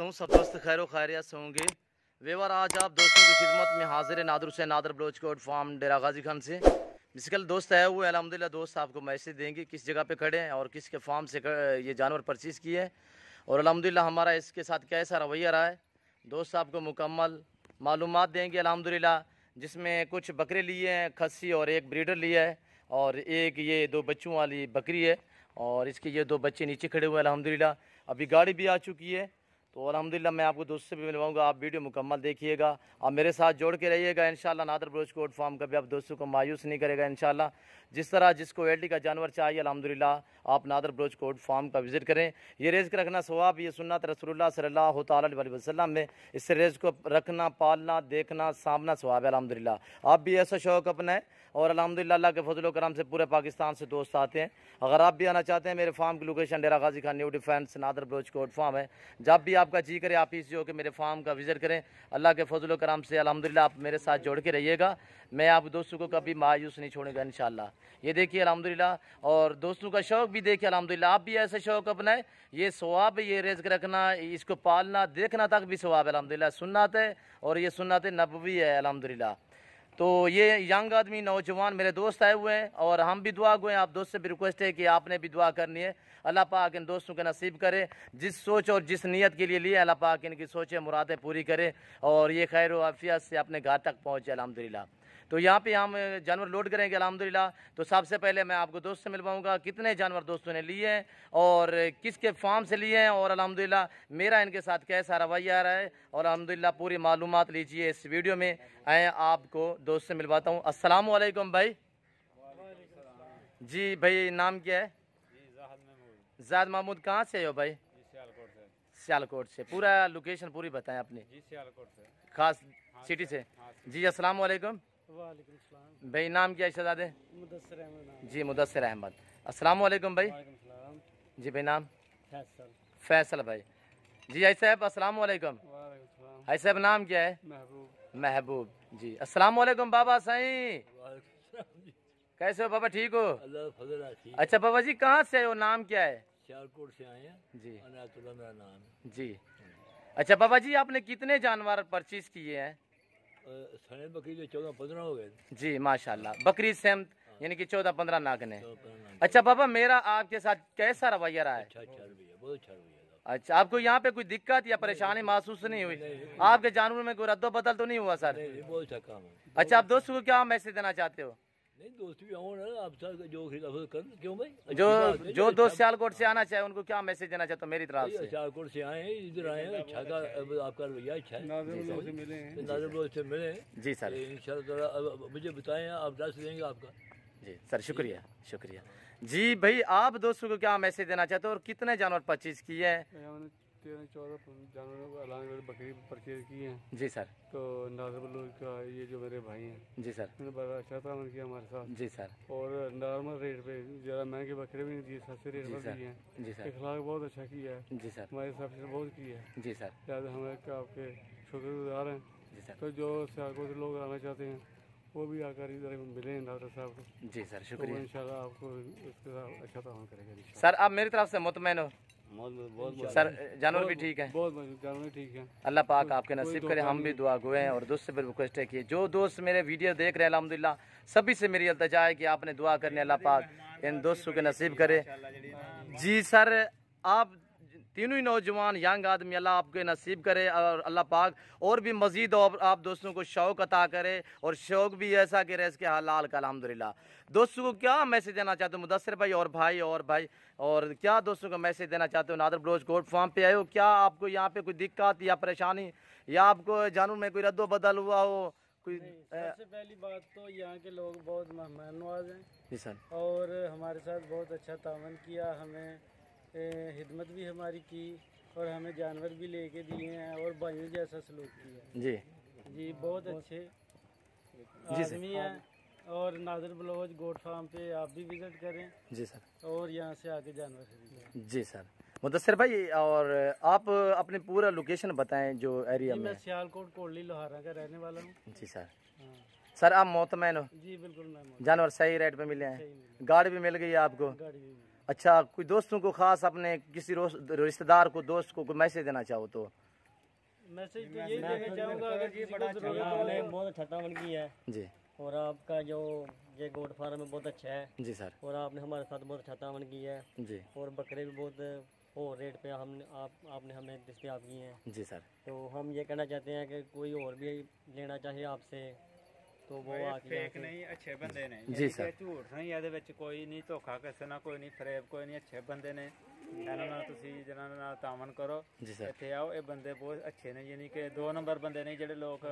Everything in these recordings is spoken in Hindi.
हूँ सब दोस्त खैर खैरियत से होंगे। वेवर आज आप दोस्तों की खिदमत में हाजिर है नादर हुसैन नादर बलोच कोट फार्म डेरा गाजी खान से। मिसकल दोस्त है वो अल्हम्दुलिल्लाह दोस्त आपको मैसेज देंगे किस जगह पे खड़े हैं और किसके फार्म से ये जानवर परचेज़ किए हैं और अल्हम्दुलिल्लाह हमारा इसके साथ कैसा रवैया रहा है। दोस्त आपको मुकम्मल मालूमात देंगे अल्हम्दुलिल्लाह, जिसमें कुछ बकरे लिए हैं खस्सी और एक ब्रीडर लिया है और एक ये 2 बच्चों वाली बकरी है और इसके ये 2 बच्चे नीचे खड़े हुए हैं अल्हम्दुलिल्लाह। अभी गाड़ी भी आ चुकी है तो अल्हम्दुलिल्लाह मैं आपको दोस्त से भी मिलवाऊंगा। आप वीडियो मुकम्मल देखिएगा, आप मेरे साथ जोड़ के रहिएगा इंशाल्लाह। नादर बलोच कोट फार्म कभी आप दोस्तों को मायूस नहीं करेगा इंशाल्लाह। जिस तरह जिसको एल्टी का जानवर चाहिए अल्हम्दुलिल्लाह आप नादर बलोच कोट फार्म का विज़िट करें। ये रेज़ रखना सवाब, ये सुन्नत रसूलुल्लाह सल्लल्लाहु अलैहि वसल्लम में, इससे रेज़ को रखना पालना देखना सामना सवाब है अल्हम्दुलिल्लाह। आप भी ऐसा शौक़ अपनाएं और अल्हम्दुलिल्लाह अल्लाह के फजल करम से पूरे पाकिस्तान से दोस्त आते हैं। अगर आप भी आना चाहते हैं मेरे फार्म की location Dera Ghazi Khan new defence Nadir Baloch Kot farm है। जब भी आपका जी करे आप इस जो कि मेरे फार्म का विज़िट करें। अल्लाह के फजल करम से अल्हम्दुलिल्लाह आप मेरे साथ जोड़ के रहिएगा, मैं आप दोस्तों को कभी मायूस नहीं छोड़ूंगा इंशाल्लाह। ये देखिए अल्हम्दुलिल्लाह, और दोस्तों का शौक़ भी देखिए अल्हम्दुलिल्लाह। आप भी ऐसे शौक़ अपनाए, ये सवाब है, ये रिज़्क़ रखना इसको पालना देखना तक भी सवाब है अल्हम्दुलिल्लाह। सुन्नत है और ये सुन्नत नबवी है अल्हम्दुलिल्लाह। तो ये यंग आदमी नौजवान मेरे दोस्त आए हुए हैं और हम भी दुआ गए। आप दोस्त से भी रिक्वेस्ट है कि आपने भी दुआ करनी है। अल्लाह पाक इन दोस्तों के नसीब करे जिस सोच और जिस नीयत के लिए अल्लाह पाक इनकी सोचें मुरादें पूरी करे और ये खैर व आफियत से अपने घर तक पहुँचे अल्हम्दुलिल्लाह। तो यहाँ पे हम जानवर लोड करेंगे अल्हम्दुलिल्लाह। तो सबसे पहले मैं आपको दोस्त से मिलवाऊंगा कितने जानवर दोस्तों ने लिए हैं और किसके फार्म से लिए हैं और अल्हम्दुलिल्लाह मेरा इनके साथ कैसा रवैया रहा है और अल्हम्दुलिल्लाह पूरी मालूमात लीजिए इस वीडियो में। आए आपको दोस्त से मिलवाता हूँ। अस्सलाम वालेकुम भाई। जी भाई नाम क्या है? ज़ाद महमूद। कहाँ से हो भाई? सियालकोट से। पूरा लोकेशन पूरी बताएं अपनी। सियालकोट से, खास सिटी से। जी अस्सलाम वालेकुम। भाई नाम क्या है शहजादे? मुदस्सिर अहमद। जी मुदस्सिर अहमद। अस्सलाम वालेकुम भाई। जी भाई नाम? फैसल भाई। जी आई साहब अस्सलाम वालेकुम। आई साहब नाम क्या है? महबूब। जी अस्सलाम वालेकुम बाबा साईं। कैसे हो बाबा, ठीक हो? अच्छा बाबा जी कहाँ से हो, नाम क्या है? सियालकोट से आए हैं जी। अनायतुल्लाह मेरा नाम है जी। अच्छा बाबा जी आपने कितने जानवर परचेज किए हैं? सने बकरी जो 14-15 हो गए। जी माशाल्लाह, बकरी सेम यानी कि 14-15 नाग ने। अच्छा बाबा मेरा आपके साथ कैसा रवैया रहा है? अच्छा भैया, बहुत अच्छा भैया। अच्छा आपको यहाँ पे कोई दिक्कत या परेशानी महसूस नहीं हुई? आपके जानवर में कोई रद्दो बदल तो नहीं हुआ सर? बहुत अच्छा काम है। अच्छा आप दोस्तों को क्या मैसेज देना चाहते हो? नहीं दोस्त भी आओ ना, आप जो कर क्यों भाई, जो दोस्त सियालकोट से आना चाहे उनको क्या मैसेज देना चाहते हो मेरी तरफ से? सियालकोट से आए हैं, इधर आए हैं, अच्छा का आपका रवैया अच्छा है। नादर बलोच से मिले जी सर। इंशाल्लाह मुझे बताएं, आप दस देंगे आपका। जी सर शुक्रिया शुक्रिया। जी भाई आप दोस्तों को क्या मैसेज देना चाहते हो और कितने जानवर परचेज किए हैं? 13-14 जानवर बकरी परचेज किए हैं। जी सर। तो नादर बलोच का ये जो मेरे भाई हैं जी सर उन्होंने बड़ा अच्छा तावन किया हमारे साथ। जी सर। और नॉर्मल रेट पे ज़्यादा महंगे बकरे भी नहीं दिए, सस्ते रेट पर दिए हैं। जी सर। इखलाक बहुत अच्छा किया है। जी सर। हमारे हिसाब से बहुत किया है। जी सर। ज़्यादा हम आपके शुक्रगुजार हैं। जी सर। तो जो सियालकोट से लोग आना चाहते हैं वो भी आकर इधर मिले हैं डॉक्टर साहब को। जी सर तो शुक्रिया। इंशाल्लाह आपको इसके साथ अच्छा तावन करेगा सर आप मेरी तरफ से मुतमैन हो? सर जानवर भी ठीक है? बहुत जानवर ठीक है। अल्लाह पाक आपके नसीब करे, हम भी दुआ गुए हैं और दोस्त से भी रिक्वेस्ट है कि जो दोस्त मेरे वीडियो देख रहे हैं अल्हम्दुलिल्लाह सभी से मेरी अल्तजा है कि आपने दुआ करनी, अल्लाह पाक इन दोस्तों के नसीब करे। जी सर आप तीनों ही नौजवान यंग आदमी अल्लाह आपके नसीब करे और अल्लाह पाक और भी मज़ीद और आप दोस्तों को शौक़ अता करे और शौक़ भी ऐसा कि रहे इसके हलाल का अल्हम्दुलिल्लाह। दोस्तों को क्या मैसेज देना चाहते हो मुदस्सिर भाई और भाई और क्या दोस्तों को मैसेज देना चाहते हो? नादर बलोच कोट फार्म पे आए हो, क्या आपको यहाँ पे कोई दिक्कत या परेशानी या आपको जानवर में कोई रद्दो बदल हुआ हो कोई? सबसे पहली बात तो यहाँ के लोग बहुत मेहमान नवाज हैं। जी सर। और हमारे साथ बहुत अच्छा तावन किया, हमें हिदमत भी हमारी की और हमें जानवर भी लेके दिए हैं और भाइयों जैसा सलूक किया। जी जी बहुत अच्छे आदमी हैं। और नादर बलोच गोट फार्म पे आप भी विज़िट करें। जी सर। और यहाँ से आके जानवर खरीदें। जी सर। मुदस्सिर भाई और आप अपने पूरा लोकेशन बताएं जो एरिया में। मैं सियालकोट कोटली लोहारा का रहने वाला हूँ। जी सर। हाँ। सर आप मोतमैन हो? जी बिल्कुल मैं जानवर सही रेट पे मिले हैं? गाड़ी भी मिल गई है आपको? गाड़ी भी। अच्छा कोई दोस्तों को खास अपने किसी रिश्तेदार को दोस्त को कोई मैसेज देना चाहो तो? मैसेज तो यही देना चाहूँगा, अगर किसी को जरूरत हो। आपने बहुत अच्छा तामन किया है जी और आपका जो ये गोट फार्म है बहुत अच्छा है जी सर और आपने हमारे साथ बहुत अच्छा तामन किया है जी और बकरे भी बहुत और रेट पे आपने हमें दस्तयाब किए हैं। जी सर। तो हम ये कहना चाहते हैं कि कोई और भी लेना चाहे आपसे तो वो आके फेक नहीं, अच्छे बंदे ने जी सर। झूठ नहीं ਇਹਦੇ ਵਿੱਚ ਕੋਈ ਨਹੀਂ, ਧੋਖਾ ਕਿਸੇ ਨਾਲ ਕੋਈ ਨਹੀਂ, ਫਰੇਬ ਕੋਈ ਨਹੀਂ, ਅੱਛੇ ਬੰਦੇ ਨੇ। ਇਹਨਾਂ ਨਾਲ ਤੁਸੀਂ ਜਿਹਨਾਂ ਨਾਲ ਤਾਮਨ ਕਰੋ, जी सर ਇੱਥੇ ਆਓ। ਇਹ ਬੰਦੇ ਬਹੁਤ ਅੱਛੇ ਨੇ, ਯਾਨੀ ਕਿ 2 ਨੰਬਰ ਬੰਦੇ ਨਹੀਂ ਜਿਹੜੇ ਲੋਕ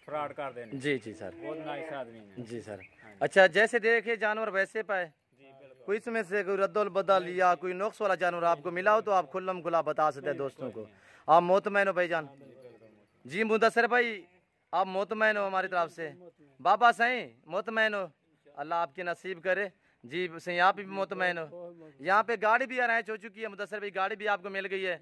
ਫਰਾਡ ਕਰਦੇ ਨੇ। जी जी सर बहुत नाइस आदमी ने। जी सर। अच्छा जैसे देखे जानवर वैसे पाए, कोई इसमें से कोई रद्दल बदल या कोई नुक्स वाला जानवर आपको मिला हो तो आप खुल्लम खुला बता सकते हैं दोस्तों को। आप मोतमैन हो भाईजान। जी मुदस्सिर भाई आप मोतमैन हो हमारी तरफ से। बाबा सही मोतमैन हो, अल्लाह आपकी नसीब करे। जी सही आप भी मोतमैन हो। यहाँ पे गाड़ी भी अरेंज हो चुकी है मुदस्सिर भाई, गाड़ी भी आपको मिल गई है।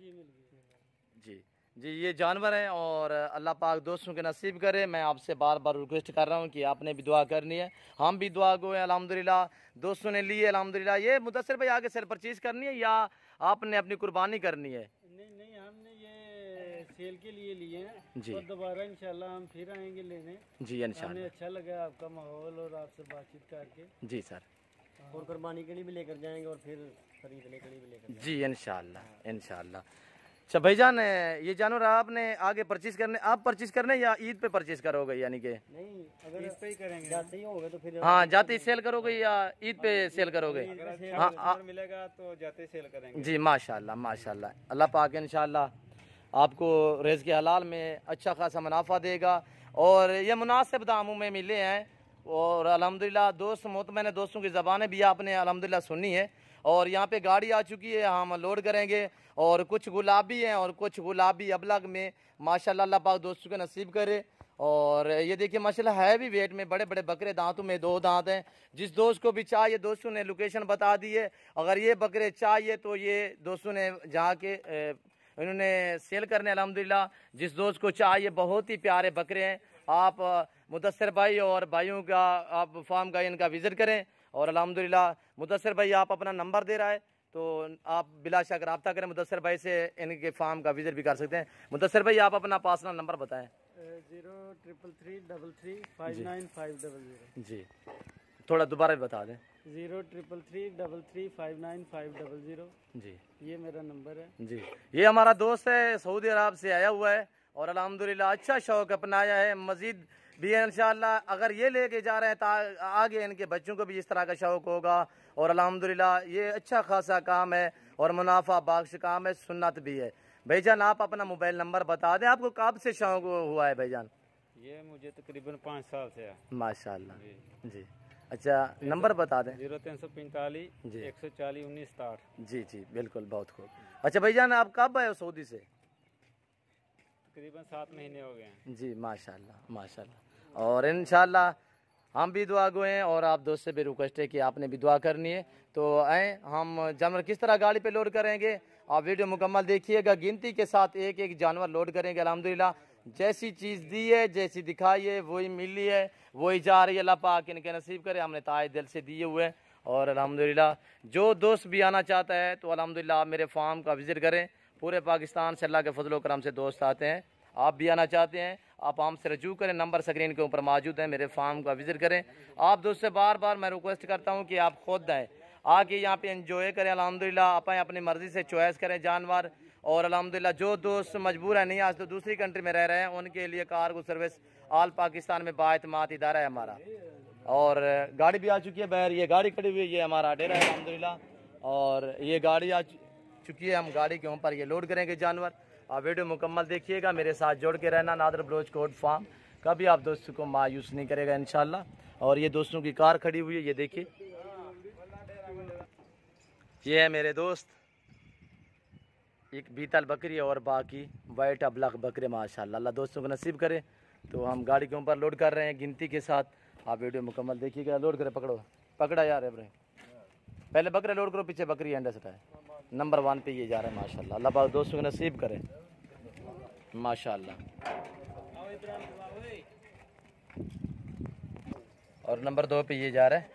जी जी ये जानवर हैं और अल्लाह पाक दोस्तों के नसीब करे। मैं आपसे बार बार रिक्वेस्ट कर रहा हूँ कि आपने भी दुआ करनी है, हम भी दुआ गो हैं अल्हम्दुलिल्लाह। दोस्तों ने लिए अल्हम्दुलिल्लाह। ये मुदस्सिर भाई आगे सेल परचेज करनी है या आपने अपनी कुर्बानी करनी है? नहीं नहीं, हमने ये सेल के लिए लिए हैं जी। और दोबारा इंशाल्लाह हम फिर आएंगे लेने। जी हमें इंशाल्लाह। अच्छा लगा आपका माहौल और आपसे बातचीत करके। जी सर। और कुर्बानी के लिए भी लेकर जाएंगे और फिर खरीदने के लिए भी लेकर जी इंशाल्लाह इंशाल्लाह। अच्छा भाईजान ये जानवर आपने आगे परचेज करने, आप परचेज करने या ईद पे परचेज करोगे? यानी कि नहीं अगर इस पे ही करेंगे। जाते ही होगा तो फिर हाँ जाते ही सेल करोगे या ईद पे सेल करोगे? अगर अच्छा हाँ कस्टमर मिलेगा तो जाते ही सेल करेंगे। जी माशाल्लाह माशाल्लाह। अल्लाह पाक इंशाल्लाह आपको रिज़्क़ के हलाल में अच्छा खासा मुनाफा देगा और ये मुनासिब दामों में मिले हैं। और अल्हम्दुलिल्लाह दोस्त मोतमैन दोस्तों की ज़बानें भी आपने अल्हम्दुलिल्लाह सुनी है। और यहाँ पे गाड़ी आ चुकी है, हम लोड करेंगे। और कुछ गुलाबी हैं और कुछ गुलाबी अबलग में माशाल्लाह अल्लाह पाक दोस्तों के नसीब करे। और ये देखिए माशाल्लाह है भी वेट में बड़े बड़े बकरे, दांतों में 2 दांत हैं। जिस दोस्त को भी चाहिए दोस्तों ने लोकेशन बता दी है। अगर ये बकरे चाहिए तो ये दोस्तों ने जहाँ के इन्होंने सेल करने अल्हम्दुलिल्लाह। जिस दोस्त को चाहिए बहुत ही प्यारे बकरे हैं। आप मुदस्सिर भाई और भाइयों का आप फार्म का इनका विज़िट करें। और अल्हम्दुलिल्लाह मुदस्सिर भाई आप अपना नंबर दे रहा है तो आप बिलाशक रब्ता करें मुदस्सिर भाई से, इनके फार्म का विज़िट भी कर सकते हैं। मुदस्सिर भाई आप अपना पर्सनल नंबर बताएं। 033335950। जी थोड़ा दोबारा भी बता दें। 033335950। जी ये मेरा नंबर है। जी ये हमारा दोस्त है, सऊदी अरब से आया हुआ है और अल्हम्दुलिल्लाह अच्छा शौक़ अपनाया है। मज़ीद भी इंशाल्लाह अगर ये लेके जा रहे हैं आगे इनके बच्चों को भी इस तरह का शौक़ होगा। और अल्हम्दुलिल्लाह ये अच्छा खासा काम है और मुनाफा बख्श काम है, सुन्नत भी है। भाईजान आप अपना मोबाइल नंबर बता दें, आपको कब से शौक़ हुआ है भाईजान? ये मुझे तकरीबन 5 साल से है। माशाल्लाह जी। अच्छा नंबर बता दें। 0345 जी। 140 1960। जी जी बिल्कुल बहुत खूब। अच्छा भाईजान आप कब आए हो सऊदी से? तकरीबन 7 महीने हो गए हैं। जी माशाल्लाह माशाल्लाह। और इंशाल्लाह हम भी दुआ गो हैं और आप दोस्त से भी रिक्वेस्ट है कि आपने भी दुआ करनी है। तो आए हम जानवर किस तरह गाड़ी पे लोड करेंगे आप वीडियो मुकम्मल देखिएगा। गिनती के साथ एक एक जानवर लोड करेंगे अल्हम्दुलिल्लाह। जैसी चीज़ दी है, जैसी दिखाई है, वही मिली है, वही जा रही है। अल्लाह पाक इनके नसीब करे, हमने ताए दिल से दिए हुए हैं। और अल्हम्दुलिल्लाह जो दोस्त भी आना चाहता है तो अल्हम्दुलिल्लाह आप मेरे फार्म का विज़िट करें। पूरे पाकिस्तान से अल्लाह के फजल करम से दोस्त आते हैं। आप भी आना चाहते हैं आप हमसे रजू करें, नंबर स्क्रीन के ऊपर मौजूद है, मेरे फार्म का विज़िट करें। आप दोस्त से बार बार मैं रिक्वेस्ट करता हूँ कि आप खुद आएँ, आके यहाँ पे एंजॉय करें अल्हम्दुलिल्लाह। आप अपनी मर्ज़ी से चॉइस करें जानवर। और अल्हम्दुलिल्लाह जो दोस्त मजबूर है नहीं आज तो दूसरी कंट्री में रह रहे हैं उनके लिए कार्गो सर्विस आल पाकिस्तान में बाएतमाद इदारा है हमारा। और गाड़ी भी आ चुकी है बाहर, ये गाड़ी खड़ी हुई है, ये हमारा डेरा है अल्हम्दुलिल्लाह। और ये गाड़ी आ चुकी है, हम गाड़ी के ऊपर ये लोड करेंगे जानवर। आप वीडियो मुकम्मल देखिएगा, मेरे साथ जोड़ के रहना। नादर बलोच कोट फार्म कभी आप दोस्तों को मायूस नहीं करेगा इंशाल्लाह। और ये दोस्तों की कार खड़ी हुई है, ये देखिए ये है मेरे दोस्त, एक बीतल बकरी और बाकी वाइट अबलग बकरे माशाल्लाह। अल्लाह दोस्तों को नसीब करे। तो हम गाड़ी के ऊपर लोड कर रहे हैं गिनती के साथ, आप वीडियो मुकम्मल देखिएगा। लोड करें, पकड़ो पकड़ा यार इब्राहिम, पहले बकरे लोड करो, पीछे बकरी एंड से नंबर 1 पे ये जा रहा है माशाल्लाह। अल्लाह पाक दोस्तों को नसीब करे माशाल्लाह। और नंबर 2 पे ये जा रहा है,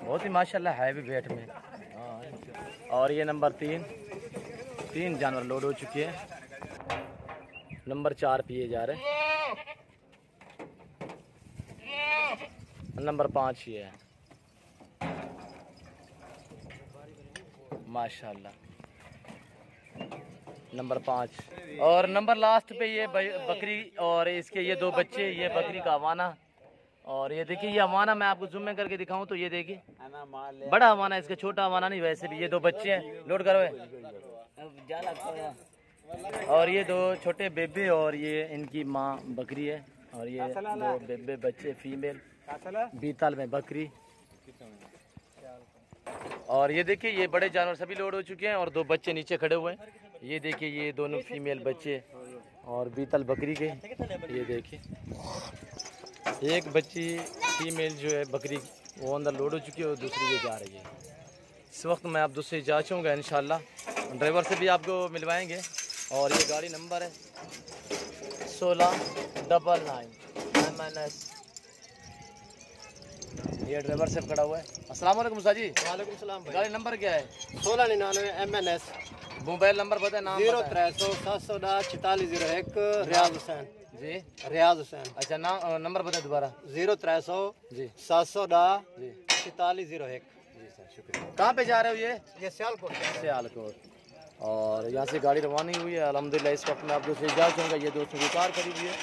बहुत ही माशाल्लाह है भी वेट में। और ये नंबर 3 3 जानवर लोड हो चुके हैं। नंबर 4 पे ये जा रहे हैं, नंबर 5 ये है। माशाल्लाह, नंबर 5 और नंबर लास्ट पे ये बकरी और इसके ये 2 बच्चे, ये बकरी का अवाना। और ये देखिए ये अवाना, मैं आपको जूम में करके दिखाऊं तो ये देखिए बड़ा अवाना है, इसका छोटा अवाना नहीं। वैसे भी ये 2 बच्चे हैं, लोड करो। और ये 2 छोटे बेबे और ये इनकी माँ बकरी है। और ये 2 बेबे बच्चे फीमेल, बीतल में बकरी। और ये देखिए ये बड़े जानवर सभी लोड हो चुके हैं और 2 बच्चे नीचे खड़े हुए हैं। ये देखिए ये दोनों फीमेल बच्चे और बीतल बकरी के। ये देखिए एक बच्ची फीमेल जो है बकरी वो अंदर लोड हो चुकी है और दूसरी ये जा रही है। इस वक्त मैं आप दूसरी जा चाहूँगा इंशाल्लाह, ड्राइवर से भी आपको मिलवाएंगे। और ये गाड़ी नंबर है 1699 MNS। ये ड्राइवर से खड़ा हुआ है। अस्सलाम वालेकुम मुसा जी। वालेकुम सलाम भाई। गाड़ी नंबर क्या है? 1699 MNS। मोबाइल नंबर बताए, नाम 0300 710 4401 रियाज हुसैन जी। रियाज हुसैन। अच्छा नाम नंबर बताए दोबारा। 0300 जी 710 जी 4401। जी सर शुक्रिया। कहाँ पे जा रहे हो? ये सियालकोट सियालकोट। और यहाँ से गाड़ी रवानी हुई है अल्हम्दुलिल्लाह। इस वक्त मैं आप दोस्तों से जा चाहूँगा, ये दोस्तों की कार खड़ी हुई है।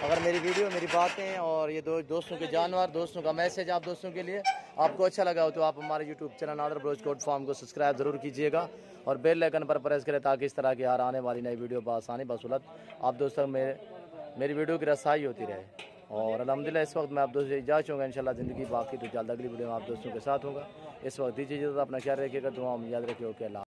अगर मेरी वीडियो, मेरी बातें और ये दोस्तों के जानवर, दोस्तों का मैसेज आप दोस्तों के लिए आपको अच्छा लगा हो तो आप हमारे YouTube channel Nadir Baloch Kot farm को सब्सक्राइब ज़रूर कीजिएगा और बेल आइकन पर प्रेस करें ताकि इस तरह की हर आने वाली नई वीडियो बआसानी बसुलत आप दोस्तों मेरी वीडियो की रसाई होती रहे। और अल्हम्दुलिल्लाह इस वक्त मैं आप दोस्तों से जा चाहूँगा इंशाल्लाह ज़िंदगी बाकी तो जल्द अगली वीडियो में आप दोस्तों के साथ होगा। इस वक्त दीजिए इजाज़त, अपना ख्याल रखिएगा, दुआ में याद रखिए। ओके अल्लाह।